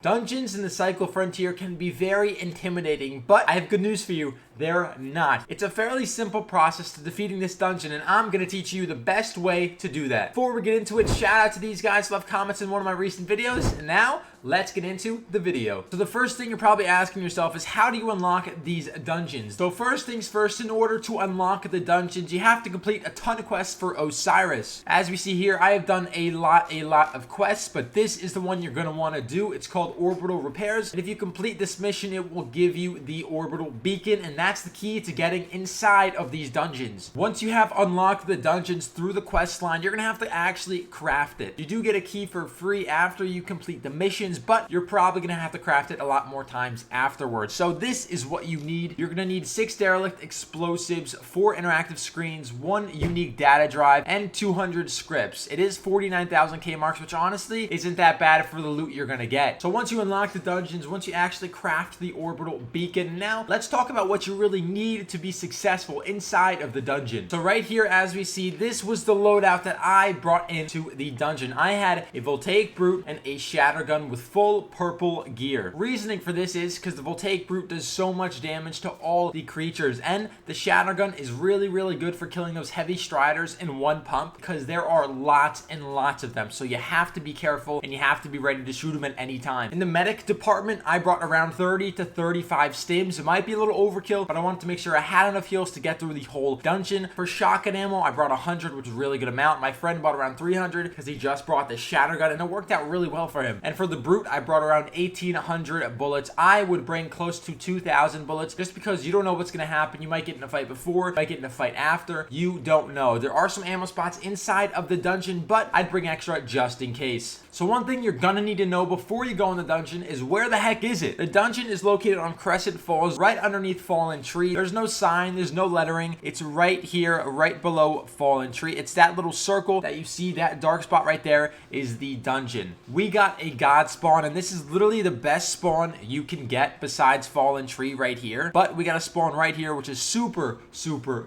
Dungeons in the Cycle Frontier can be very intimidating, but I have good news for you. They're not. It's a fairly simple process to defeating this dungeon, and I'm going to teach you the best way to do that. Before we get into it, shout out to these guys who left comments in one of my recent videos, and now let's get into the video. So the first thing you're probably asking yourself is, how do you unlock these dungeons? So first things first, in order to unlock the dungeons, you have to complete a ton of quests for Osiris. As we see here, I have done a lot of quests, but this is the one you're going to want to do. It's called Orbital Repairs, and if you complete this mission, it will give you the Orbital Beacon, and that's the key to getting inside of these dungeons. Once you have unlocked the dungeons through the quest line, you're going to have to actually craft it. You do get a key for free after you complete the missions, but you're probably going to have to craft it a lot more times afterwards. So this is what you need. You're going to need 6 derelict explosives, 4 interactive screens, 1 unique data drive, and 200 scripts. It is 49,000 K marks, which honestly isn't that bad for the loot you're going to get. So once you unlock the dungeons, once you actually craft the orbital beacon, now let's talk about what you really need to be successful inside of the dungeon. So right here, as we see, this was the loadout that I brought into the dungeon. I had a voltaic brute and a shatter gun with full purple gear. Reasoning for this is because the voltaic brute does so much damage to all the creatures, and the shatter gun is really good for killing those heavy striders in one pump, because there are lots and lots of them. So you have to be careful and you have to be ready to shoot them at any time. In the medic department, I brought around 30 to 35 stims. It might be a little overkill, but I wanted to make sure I had enough heals to get through the whole dungeon. For shotgun ammo, I brought 100, which is a really good amount. My friend bought around 300 because he just brought the shatter gun, and it worked out really well for him. And for the brute, I brought around 1,800 bullets. I would bring close to 2,000 bullets, just because you don't know what's going to happen. You might get in a fight before, you might get in a fight after. You don't know. There are some ammo spots inside of the dungeon, but I'd bring extra just in case. So one thing you're gonna need to know before you go in the dungeon is, where the heck is it? The dungeon is located on Crescent Falls, right underneath Fallen Tree. There's no sign, there's no lettering. It's right here, right below Fallen Tree. It's that little circle that you see, that dark spot right there is the dungeon. We got a god spawn, and this is literally the best spawn you can get besides Fallen Tree right here. But we got a spawn right here, which is super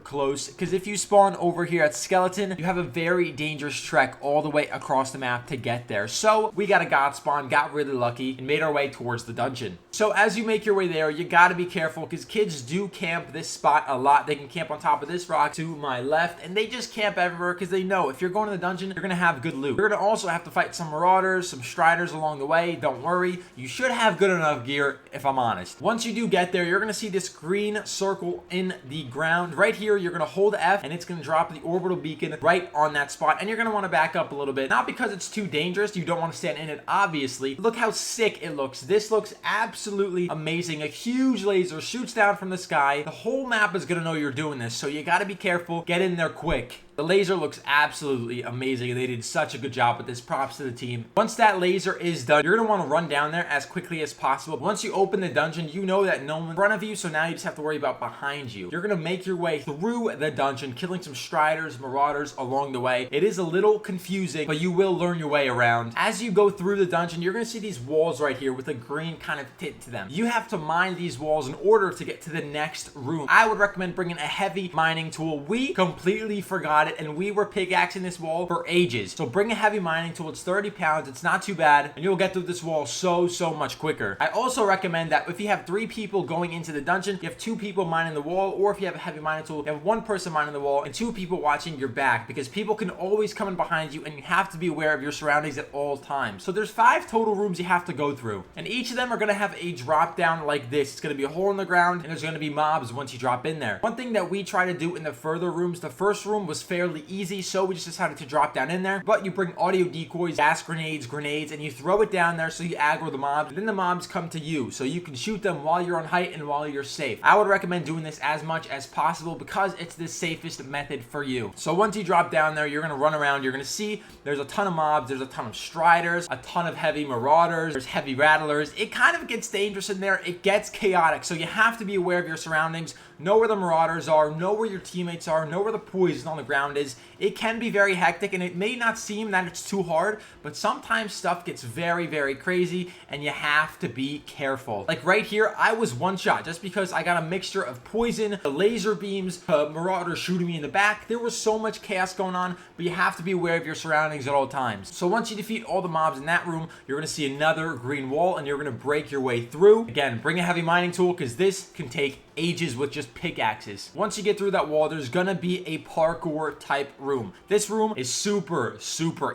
close, because if you spawn over here at Skeleton, you have a very dangerous trek all the way across the map to get there. So we got a god spawn, got really lucky, and made our way towards the dungeon. So as you make your way there, you gotta be careful, because kids do camp this spot a lot. They can camp on top of this rock to my left, and they just camp everywhere because they know if you're going to the dungeon, you're gonna have good loot. You're gonna also have to fight some marauders, some striders along the way. Don't worry, you should have good enough gear, if I'm honest. Once you do get there, you're gonna see this green circle in the ground. Right here, you're gonna hold F, and it's gonna drop the orbital beacon right on that spot, and you're gonna want to back up a little bit. Not because it's too dangerous, you don't want to stand in it, obviously. Look how sick it looks. This looks absolutely amazing. A huge laser shoots down from the sky. The whole map is gonna know you're doing this, so you gotta be careful. Get in there quick. The laser looks absolutely amazing, and they did such a good job with this. Props to the team. Once that laser is done, you're going to want to run down there as quickly as possible. Once you open the dungeon, you know that no one's in front of you, so now you just have to worry about behind you. You're going to make your way through the dungeon, killing some striders, marauders along the way. It is a little confusing, but you will learn your way around. As you go through the dungeon, you're going to see these walls right here with a green kind of tint to them. You have to mine these walls in order to get to the next room. I would recommend bringing a heavy mining tool. We completely forgot it, and we were pickaxing this wall for ages. So bring a heavy mining tool. It's 30 pounds. It's not too bad, and you'll get through this wall so much quicker. I also recommend that if you have 3 people going into the dungeon, you have 2 people mining the wall, or if you have a heavy mining tool, you have 1 person mining the wall and 2 people watching your back, because people can always come in behind you, and you have to be aware of your surroundings at all times. So there's 5 total rooms you have to go through, and each of them are going to have a drop down like this. It's going to be a hole in the ground, and there's going to be mobs once you drop in there. One thing that we try to do in the further rooms, the first room was fairly easy, so we just decided to drop down in there. But you bring audio decoys, gas grenades, and you throw it down there so you aggro the mobs. Then the mobs come to you, so you can shoot them while you're on height and while you're safe. I would recommend doing this as much as possible, because it's the safest method for you. So once you drop down there, you're going to run around. You're going to see there's a ton of mobs, there's a ton of striders, a ton of heavy marauders, there's heavy rattlers. It kind of gets dangerous in there. It gets chaotic, so you have to be aware of your surroundings. Know where the marauders are, know where your teammates are, know where the poison on the ground is. It can be very hectic, and it may not seem that it's too hard, but sometimes stuff gets very, very crazy, and you have to be careful. Like right here, I was one shot just because I got a mixture of poison, laser beams, marauders shooting me in the back. There was so much chaos going on, but you have to be aware of your surroundings at all times. So once you defeat all the mobs in that room, you're going to see another green wall, and you're going to break your way through. Again, bring a heavy mining tool because this can take ages with just pickaxes. Once you get through that wall, there's gonna be a parkour type room. This room is super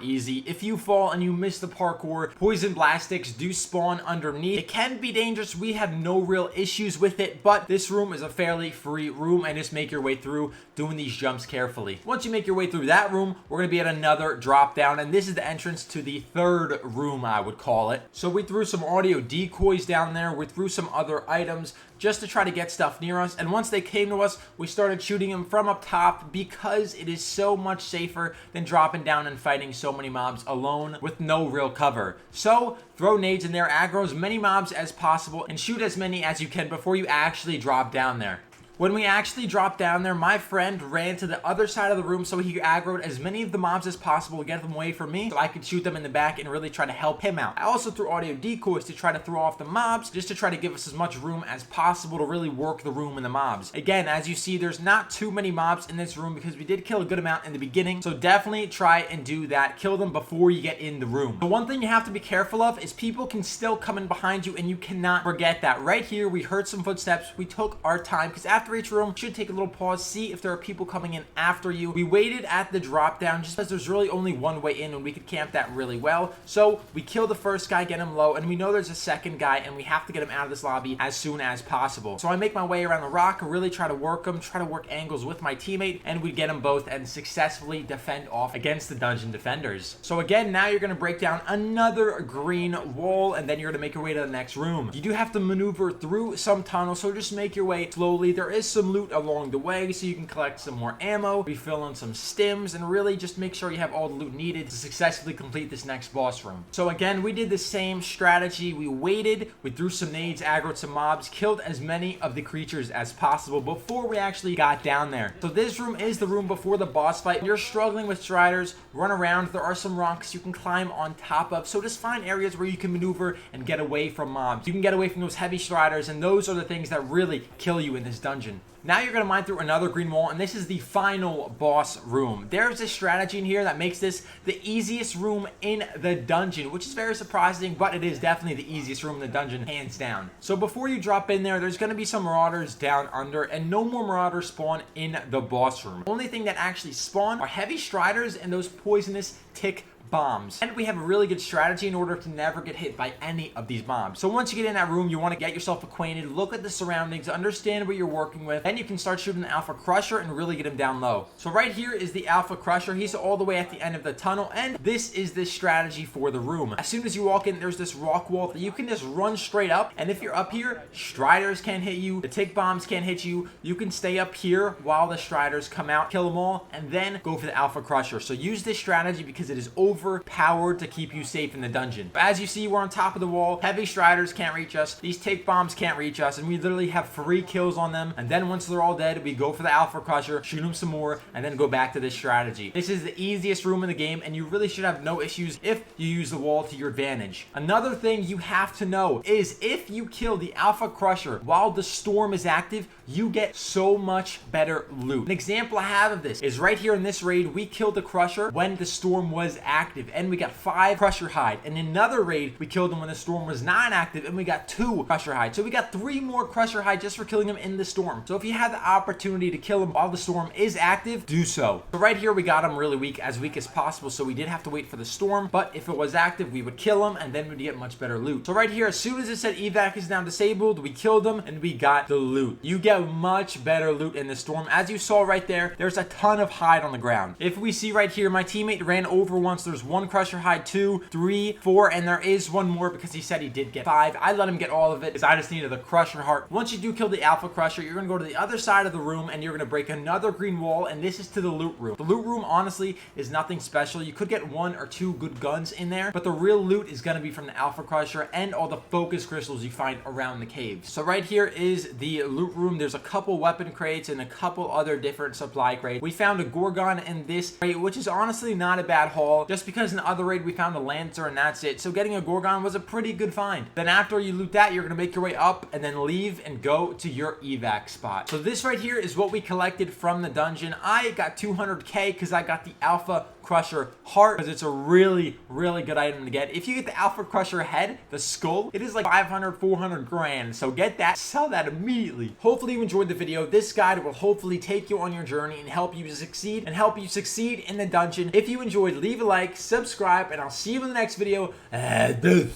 easy. If you fall and you miss the parkour, poison blast sticks do spawn underneath. It can be dangerous. We have no real issues with it, but this room is a fairly free room, and just make your way through doing these jumps carefully. Once you make your way through that room, we're gonna be at another drop down, and this is the entrance to the third room, I would call it. So we threw some audio decoys down there. We threw some other items just to try to get stuff near us, and once they came to us, we started shooting them from up top because it is so much safer than dropping down and fighting so many mobs alone with no real cover. So throw nades in there, aggro as many mobs as possible, and shoot as many as you can before you actually drop down there. When we actually dropped down there, my friend ran to the other side of the room so he aggroed as many of the mobs as possible to get them away from me so I could shoot them in the back and really try to help him out. I also threw audio decoys to try to throw off the mobs, just to try to give us as much room as possible to really work the room and the mobs. Again, as you see, there's not too many mobs in this room because we did kill a good amount in the beginning, so definitely try and do that. Kill them before you get in the room. The one thing you have to be careful of is people can still come in behind you, and you cannot forget that. Right here, we heard some footsteps. We took our time because after each room, should take a little pause, see if there are people coming in after you. We waited at the drop down just because there's really only one way in, and we could camp that really well. So we kill the first guy, get him low, and we know there's a second guy, and we have to get him out of this lobby as soon as possible. So I make my way around the rock, really try to work him, try to work angles with my teammate, and we get them both and successfully defend off against the dungeon defenders. So again, now you're going to break down another green wall, and then you're going to make your way to the next room. You do have to maneuver through some tunnels, so just make your way slowly. There is some loot along the way, so you can collect some more ammo, refill on some stims, and really just make sure you have all the loot needed to successfully complete this next boss room. So again, we did the same strategy. We waited, we threw some nades, aggroed some mobs, killed as many of the creatures as possible before we actually got down there. So this room is the room before the boss fight. If you're struggling with striders, run around. There are some rocks you can climb on top of, so just find areas where you can maneuver and get away from mobs. You can get away from those heavy striders, and those are the things that really kill you in this dungeon. Now you're going to mine through another green wall, and this is the final boss room. There's a strategy in here that makes this the easiest room in the dungeon, which is very surprising, but it is definitely the easiest room in the dungeon, hands down. So before you drop in there, there's going to be some marauders down under, and no more marauders spawn in the boss room. The only thing that actually spawn are heavy striders and those poisonous tick bombs. And we have a really good strategy in order to never get hit by any of these mobs. So once you get in that room, you want to get yourself acquainted, look at the surroundings, understand what you're working with, then you can start shooting the Alpha Crusher and really get him down low. So right here is the Alpha Crusher. He's all the way at the end of the tunnel, and this is the strategy for the room. As soon as you walk in, there's this rock wall that you can just run straight up, and if you're up here, striders can't hit you, the tick bombs can't hit you. You can stay up here while the striders come out, kill them all, and then go for the Alpha Crusher. So use this strategy because it is overpowered to keep you safe in the dungeon. But as you see, we're on top of the wall. Heavy striders can't reach us. These tick bombs can't reach us, and we literally have 3 kills on them. And then once they're all dead, we go for the Alpha Crusher, shoot them some more, and then go back to this strategy. This is the easiest room in the game, and you really should have no issues if you use the wall to your advantage. Another thing you have to know is if you kill the Alpha Crusher while the storm is active, you get so much better loot. An example I have of this is right here in this raid. We killed the Crusher when the storm was active, and we got 5 Crusher hide. In another raid, we killed him when the storm was not active, and we got 2 Crusher hide. So we got 3 more Crusher hide just for killing him in the storm. So if you have the opportunity to kill him while the storm is active, do so. But right here, we got him really weak as possible, so we did have to wait for the storm. But if it was active, we would kill him, and then we'd get much better loot. So right here, as soon as it said evac is now disabled, we killed him, and we got the loot. You get much better loot in the storm. As you saw right there, there's a ton of hide on the ground. If we see right here, my teammate ran over once. There's Crushers, 1 Crusher hide, 2, 3, 4, and there is one more because he said he did get 5. I let him get all of it because I just needed the Crusher heart. Once you do kill the Alpha Crusher, you're going to go to the other side of the room and you're going to break another green wall, and this is to the loot room. The loot room, honestly, is nothing special. You could get 1 or 2 good guns in there, but the real loot is going to be from the Alpha Crusher and all the focus crystals you find around the caves. So right here is the loot room. There's a couple weapon crates and a couple other different supply crates. We found a Gorgon in this crate, which is honestly not a bad haul, just because in the other raid we found a Lancer and that's it. So getting a Gorgon was a pretty good find. Then after you loot that, you're going to make your way up and then leave and go to your evac spot. So this right here is what we collected from the dungeon. I got 200k because I got the Alpha Crusher heart, because it's a really good item to get. If you get the Alpha Crusher head, the skull, it is like 500-400 grand. So get that, sell that immediately. Hopefully you enjoyed the video. This guide will hopefully take you on your journey and help you succeed in the dungeon. If you enjoyed, leave a like, subscribe, and I'll see you in the next video. Adios.